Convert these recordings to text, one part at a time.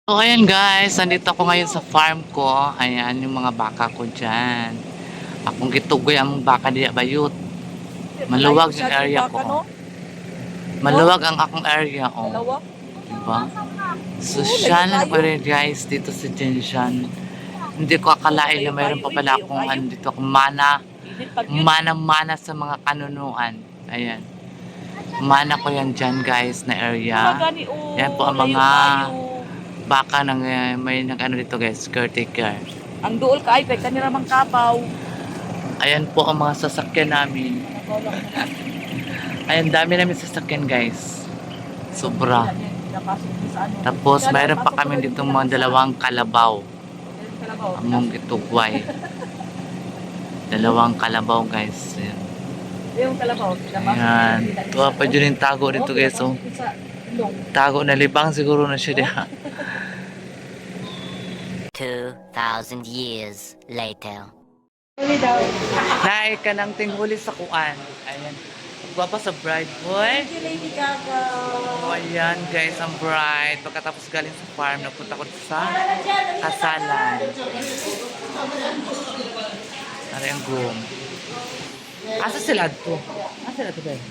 So, ayan guys, nandito ako ngayon sa farm ko. Ayan, yung mga baka ko dyan. Akong gitugoy ang baka diya bayot. Maluwag yung area ko. Maluwag ang akong area. Diba? Social na pa rin guys dito sa Genshan. Hindi ko akalain na mayroon pa pala akong dito akong mana sa mga kanunuan. Ayan. Mana ko yan dyan guys na area. Yan po ang mga baka nang may nag-ano dito guys, caretaker. Ang duol ka ay pwede kanira mang kabaw. Ayan po ang mga sasakyan namin. Ayan, dami namin sasakyan guys. Sobra. Tapos mayroon pa kami dito mga dalawang kalabaw. Among gitugway. Dalawang kalabaw guys. Ayan. Yung kalabaw. Ayan. Tuwa pa dyan yung tago dito guys. Oh. Tago na libang siguro na siya diha. 2,000 years later. Naay ka ng tinghuli sa kuan. Ayan. Gwapa sa bride boy. Lady Gaga. Oh, ayan guys, ang bride. Pagkatapos galing sa farm, nagpunta ko sa kasalan. Ano yung groom? Asa sila to? Asa sila to guys?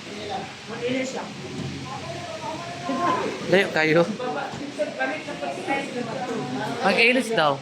Layo kayo? Mag-ilis daw.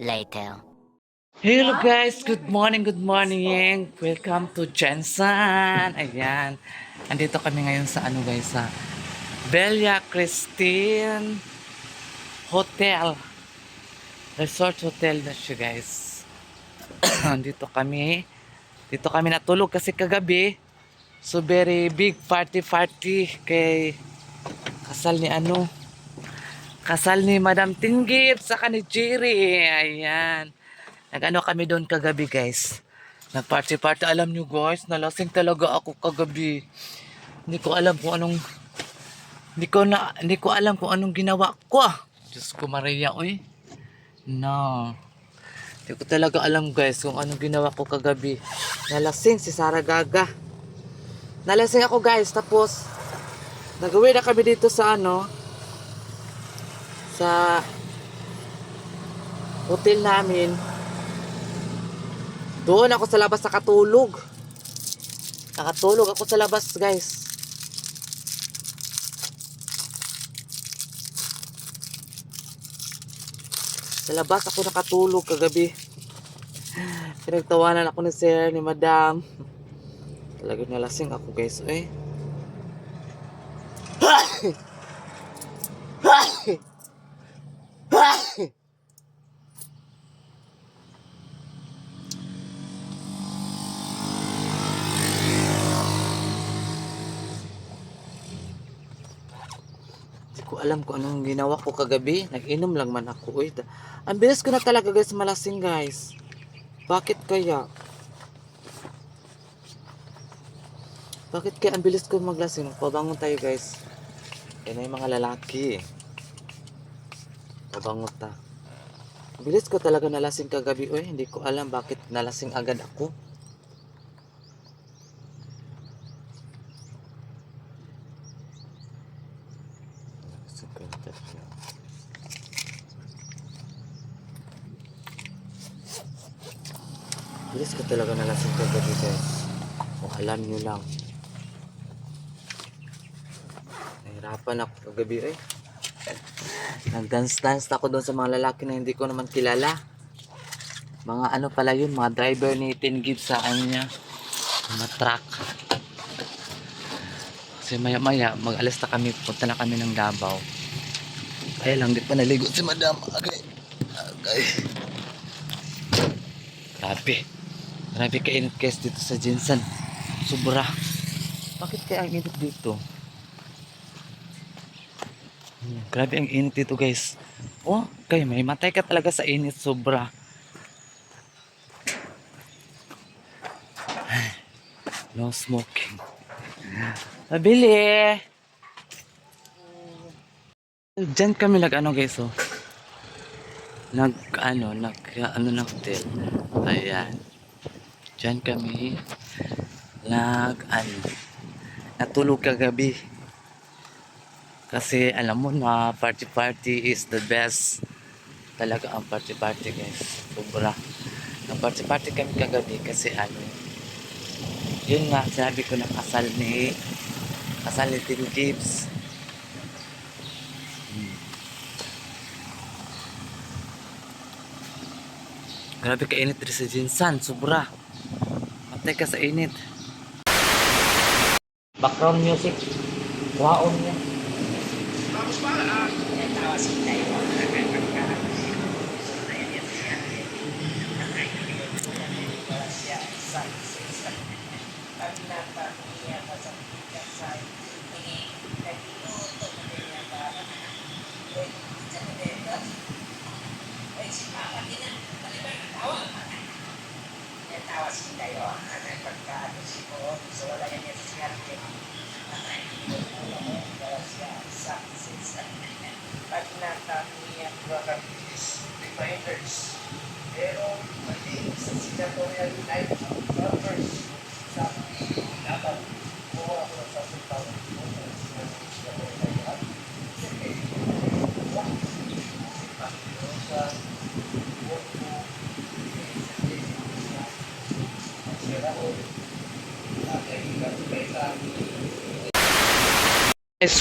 later. Hello guys, good morning. Welcome to Jensen. Ayan. Andito kami ngayon sa ano guys, sa Bella Christine hotel. Resort hotel na siya, guys. Dito kami. Dito kami natulog kasi kagabi. So very big party kay kasal ni ano. Kasal ni Madam Tinggip saka ni Jerry. Ayan. Nag-ano kami doon kagabi, guys. Nag-party. Alam nyo, guys, nalasing talaga ako kagabi. Hindi ko alam kung anong hindi ko alam kung anong ginawa ko. Diyos ko Maria, oy. No. Hindi ko talaga alam, guys, kung anong ginawa ko kagabi. Nalasing si Sara Gaga. Nalasing ako, guys. Tapos nag-uwi na kami dito sa ano, sa hotel namin. Doon ako sa labas nakatulog. Nakatulog ako sa labas, guys. Sa labas ako nakatulog kagabi. Pinagtawanan ako ni Sir, ni Madam. Talagang nalasing ako, guys. Eh. Hindi ko alam kung anong ginawa ko kagabi. Nag-inom lang man ako. Uy, ang bilis ko na talaga, guys, malasing, guys. Bakit kaya? Bakit kaya ang bilis ko maglasing? Pabangon tayo, guys. Yan na yung mga lalaki. Pabangon ta. Ang bilis ko talaga nalasing kagabi. Uy, hindi ko alam bakit nalasing agad ako. Bilis ko talaga nalasing kagabi, guys. Kung alam nyo lang. Nahirapan ako kagabi, eh. Nag-dance ako doon sa mga lalaki na hindi ko naman kilala. Mga ano pala yun, mga driver ni Tinggip sa niya. Mga truck. Kasi maya-maya, mag-alas na kami, punta na kami ng Davao. Kaya lang, di pa naligo si Madam. Okay. Grabe. Grabe kainit, guys, dito sa Jinsan. Sobra. Bakit kaya ang init dito? Grabe ang init dito, guys. Oh, kayo may matay ka talaga sa init. Sobra. No smoking. Pabili. Diyan kami ano, guys, oh. Ano ng hotel. Ayan. Diyan kami natulog kagabi. Kasi alam mo na party is the best. Talaga ang party, guys. Sobra. Ang party kami kagabi kasi yun nga, sabi ko na kasal ni Tim Gibbs. Grabe kainit rin sa Jinsan, sobra. Matay ka sa init. Background music, waon niya.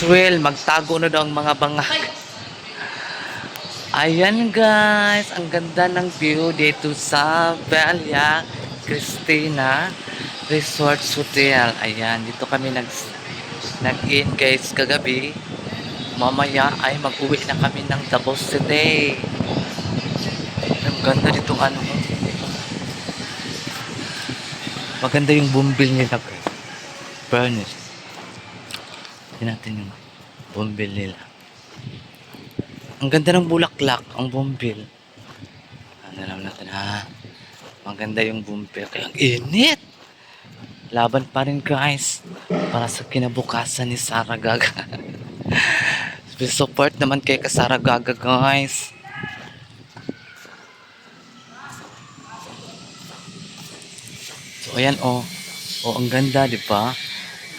Well, magtago na daw ang mga bangak. Ayan, guys, ang ganda ng view dito sa Bella Cristina Resort Hotel. Ayan, dito kami nag-in, guys, kagabi. mamaya ay mag-uwi na kami ng Davao City. Ang ganda nitong ano. Maganda yung bumbil nila guys. Furnace. Tingnan natin yung bumbil nila. Ang ganda ng bulaklak, ang bumbil. Ano naman natin ha. Maganda yung bumbil. Kaya ang init. Laban pa rin guys. Para sa kinabukasan ni Sara Gaga. Support naman kay Sara Gaga guys. So ayan oh. Oh ang ganda di ba?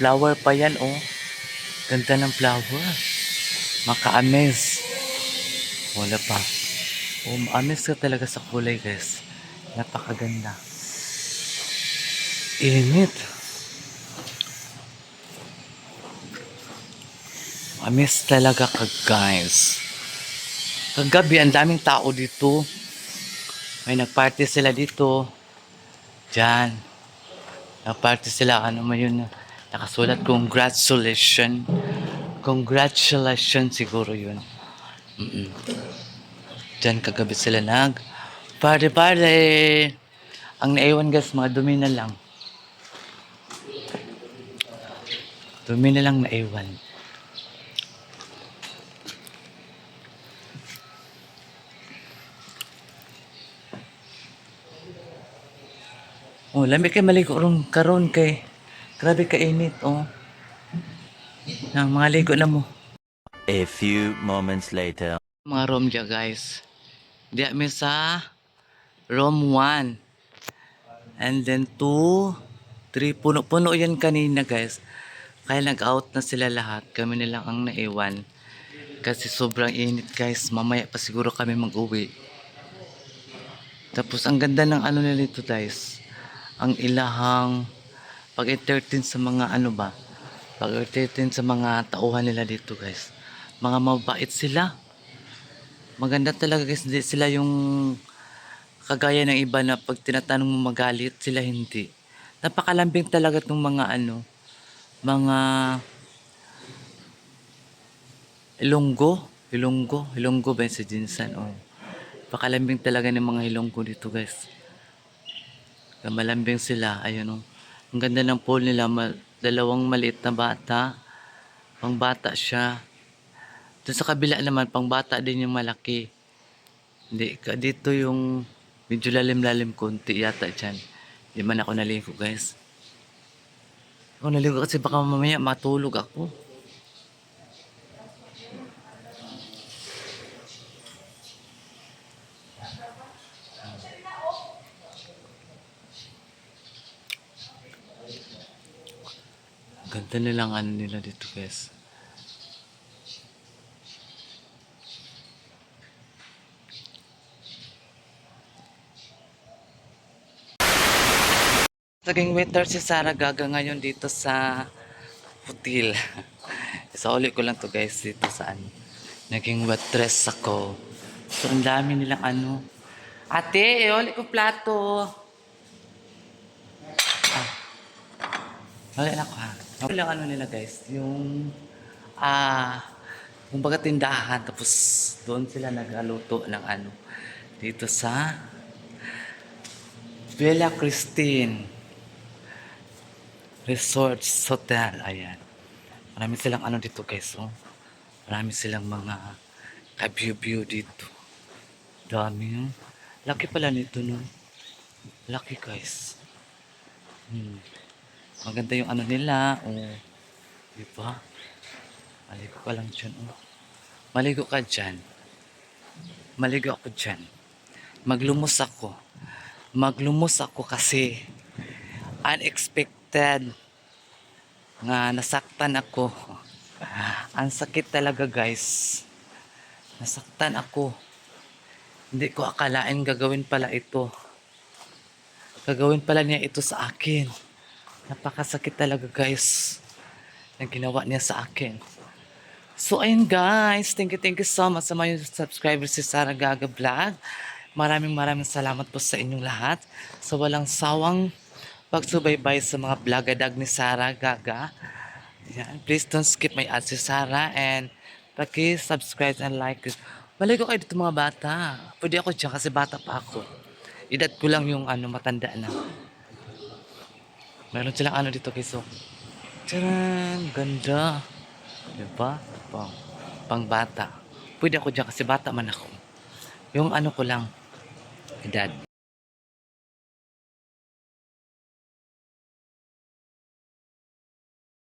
Flower pa yan oh. Ganda ng flower. Maka-amaze. Wala pa. Oh, ma-amaze ka talaga sa kulay guys. Napakaganda. Init. Amaze talaga ka guys. Kagabi ang daming tao dito. May nagparty sila dito. Diyan. Nagparty sila. Ano man yun? Nakasulat congratulations. Congratulations siguro yun. Diyan kagabi sila party. Ang naiwan guys, mga dumi na lang. Dumi na lang naiwan. Oh, lamig kay maligo ron karon kay. Grabe ka init oh. Nang mga ligo na mo. A few moments later. Mga room dya guys. Diya mi sa room 1. And then 2, 3. Puno-puno yan kanina guys. Kaya nag-out na sila lahat. Kami nilang ang naiwan. Kasi sobrang init guys. Mamaya pa siguro kami mag-uwi. Tapos ang ganda ng ano nila dito guys. Ang ilahang pag-entertain sa mga ano ba. Pag-entertain sa mga tauhan nila dito guys. Mga mabait sila. Maganda talaga guys. Hindi sila yung kagaya ng iba na pag tinatanong mo magalit, sila hindi. Napakalambing talaga itong mga ano, mga Ilonggo ba yun sa Jinsan? Oh. Napakalambing talaga ng mga Ilonggo dito guys. Kaya malambing sila, ayun oh. Ang ganda ng pool nila, dalawang maliit na bata. Pang bata siya. Doon sa kabila naman, pang bata din yung malaki. Hindi, dito yung medyo lalim-lalim konti yata dyan. Hindi man ako naligo guys. Ako naligo kasi baka mamaya matulog ako. Ganda nilang ano nila dito guys. Naging waiter si Sara Gaga ngayon dito sa hotel. Isauli ko lang to guys dito sa ano. Naging waitress ako. So ang dami nilang ano. Ate, iuli ko plato. Wala na ko ha. Wala lang ano nila guys. Yung kumbaga tindahan. Tapos doon sila nagaluto ng ano. Dito sa Villa Christine Resorts Hotel. Ayan. Marami silang ano dito guys. Oh. Marami silang mga ka-view dito. Dami. Oh. Laki pala nito no. Laki guys. Maganda yung ano nila. Oh. Diba? Maligo ka lang dyan. Oh. Maligo ka dyan. Maligo ako dyan. Maglumos ako kasi unexpected nga nasaktan ako. Ang sakit talaga guys. Nasaktan ako. Hindi ko akalain gagawin pala ito. Gagawin pala niya ito sa akin. Napakasakit talaga guys. Na ginawa niya sa akin. So ayun guys. Thank you so much sa mga subscribers si Sara Gaga Vlog. Maraming salamat po sa inyong lahat. Sa walang sawang pagsubaybay sa mga vlogadag ni Sara Gaga. Yan. Please don't skip my ads si Sara and Paki-subscribe and like. Balik ko kayo dito mga bata. Pwede ako dyan kasi bata pa ako. Edad ko lang yung matanda na. Meron silang dito guys. So, tcharan! Ganda. Diba? Pang bata. Pwede ako dyan kasi bata man ako. Yung ko lang. Edad.